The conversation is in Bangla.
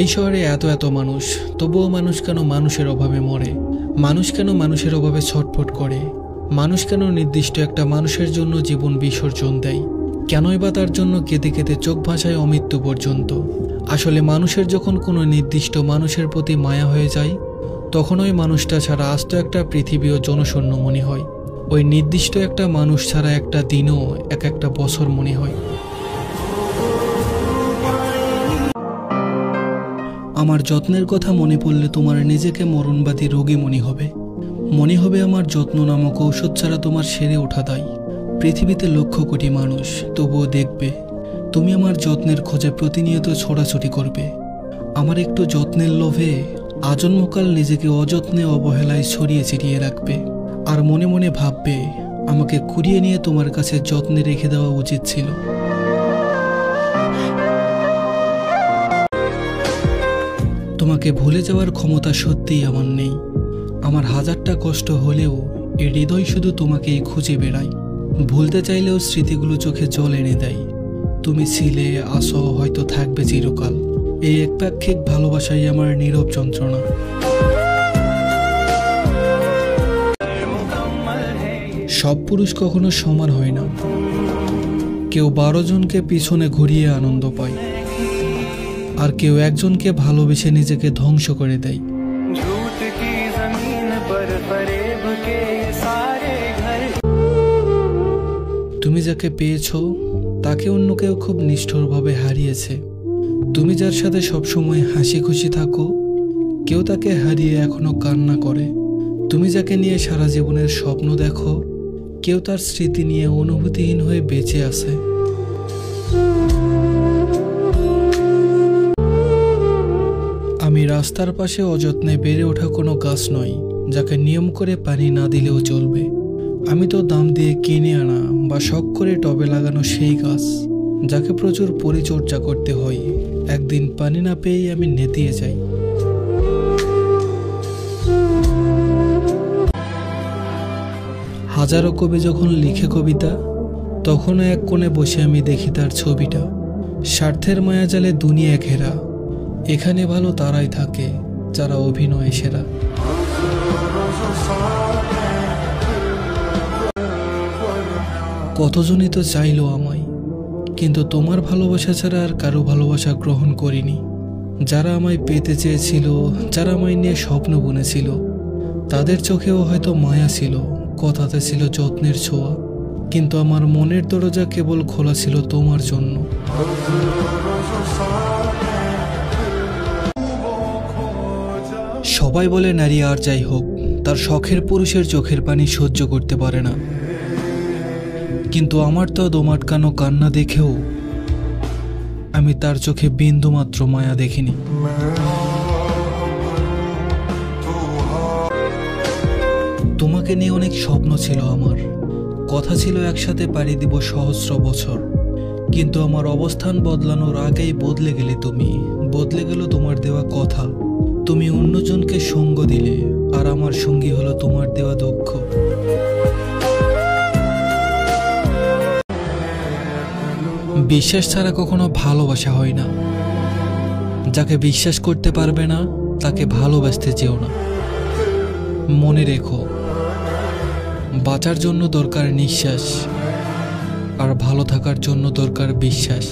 এই শহরে এত এত মানুষ, তবুও মানুষ কেন মানুষের অভাবে মরে? মানুষ কেন মানুষের অভাবে ছটফট করে? মানুষ কেন নির্দিষ্ট একটা মানুষের জন্য জীবন বিসর্জন দেয়? কেনই বা তার জন্য কেঁদে কেঁদে চোখ ভাসায় অমৃত্যু পর্যন্ত? আসলে মানুষের যখন কোনো নির্দিষ্ট মানুষের প্রতি মায়া হয়ে যায়, তখন ওই মানুষটা ছাড়া আস্ত একটা পৃথিবীও জনশূন্য মনে হয়। ওই নির্দিষ্ট একটা মানুষ ছাড়া একটা দিনও এক একটা বছর মনে হয়। আমার যত্নের কথা মনে পড়লে তোমার নিজেকে মরণবাদী রোগী মনে হবে। মনে হবে আমার যত্ন নামক ঔষধ ছাড়া তোমার সেরে ওঠা দায়। পৃথিবীতে লক্ষ কোটি মানুষ, তবুও দেখবে তুমি আমার যত্নের খোঁজে প্রতিনিয়ত ছোটাছুটি করবে। আমার একটু যত্নের লোভে আজন্মকাল নিজেকে অযত্নে অবহেলায় ছড়িয়ে ছিটিয়ে রাখবে। আর মনে মনে ভাববে আমাকে কুড়িয়ে নিয়ে তোমার কাছে যত্নে রেখে দেওয়া উচিত ছিল। তোমাকে ভুলে যাওয়ার ক্ষমতা সত্যিই আমার নেই। আমার হাজারটা কষ্ট হলেও এই হৃদয় শুধু তোমাকেই খুঁজে বেড়ায়। ভুলতে চাইলেও স্মৃতিগুলো চোখে জল এনে দেয়। তুমি ছিলে, আসো, হয়তো থাকবে চিরকাল। এই একপাক্ষিক ভালোবাসাই আমার নীরব যন্ত্রণা। সব পুরুষ কখনো সমান হয় না। কেউ 12 জনকে পিছনে ঘুরিয়ে আনন্দ পায়, আর কেউ একজনকে ভালোবেসে নিজেকে ধ্বংস করে দেয়। তুমি যাকে পেয়েছো তাকে অন্য কেউ খুব নিষ্ঠুরভাবে হারিয়েছে। তুমি যার সাথে সবসময় হাসি খুশি থাকো, কেউ তাকে হারিয়ে এখনো কান্না করে। তুমি যাকে নিয়ে সারা জীবনের স্বপ্ন দেখো, কেউ তার স্মৃতি নিয়ে অনুভূতিহীন হয়ে বেঁচে আছে। আমি রাস্তার পাশে অযত্নে বেড়ে ওঠা কোনো গাছ নই, যাকে নিয়ম করে পানি না দিলেও চলবে। আমি তো দাম দিয়ে কিনে আনা বা শখ করে টবে লাগানো সেই গাছ, যাকে প্রচুর পরিচর্যা করতে হয়। একদিন পানি না পেয়েই আমি নেতিয়ে যাই। হাজারো কবি যখন লিখে কবিতা, তখনও এক কোণে বসে আমি দেখি তার ছবিটা। স্বার্থের মায়াজালে দুনিয়া ঘেরা, এখানে ভালো তারাই থাকে যারা অভিনয়ে সেরা। কতজনই তো চাইলো আমায়, কিন্তু তোমার ভালোবাসা ছাড়া আর কারো ভালোবাসা গ্রহণ করিনি। যারা আমায় পেতে চেয়েছিল, যারা আমায় নিয়ে স্বপ্ন বুনেছিল, তাদের চোখেও হয়তো মায়া ছিল, কথাতে ছিল যত্নের ছোঁয়া। কিন্তু আমার মনের দরজা কেবল খোলা ছিল তোমার জন্য। সবাই বলে নারী আর যাই হোক, তার শখের পুরুষের চোখের পানি সহ্য করতে পারে না। কিন্তু আমার তো দোমাটকানো কান্না দেখেও আমি তার চোখে বিন্দুমাত্র মায়া দেখিনি। তোমাকে নিয়ে অনেক স্বপ্ন ছিল আমার, কথা ছিল একসাথে পাড়ি দিব সহস্র বছর। কিন্তু আমার অবস্থান বদলানোর আগেই বদলে গেলে তুমি, বদলে গেল তোমার দেওয়া কথা। তুমি অন্যজনকে সঙ্গ দিলে, আর আমার সঙ্গী হলো তোমার দেওয়া দুঃখ। বিশ্বাস ছাড়া কখনো ভালোবাসা হয় না। যাকে বিশ্বাস করতে পারবে না, তাকে ভালোবাসতে চেও না। মনে রেখো, বাঁচার জন্য দরকার নিঃশ্বাস, আর ভালো থাকার জন্য দরকার বিশ্বাস।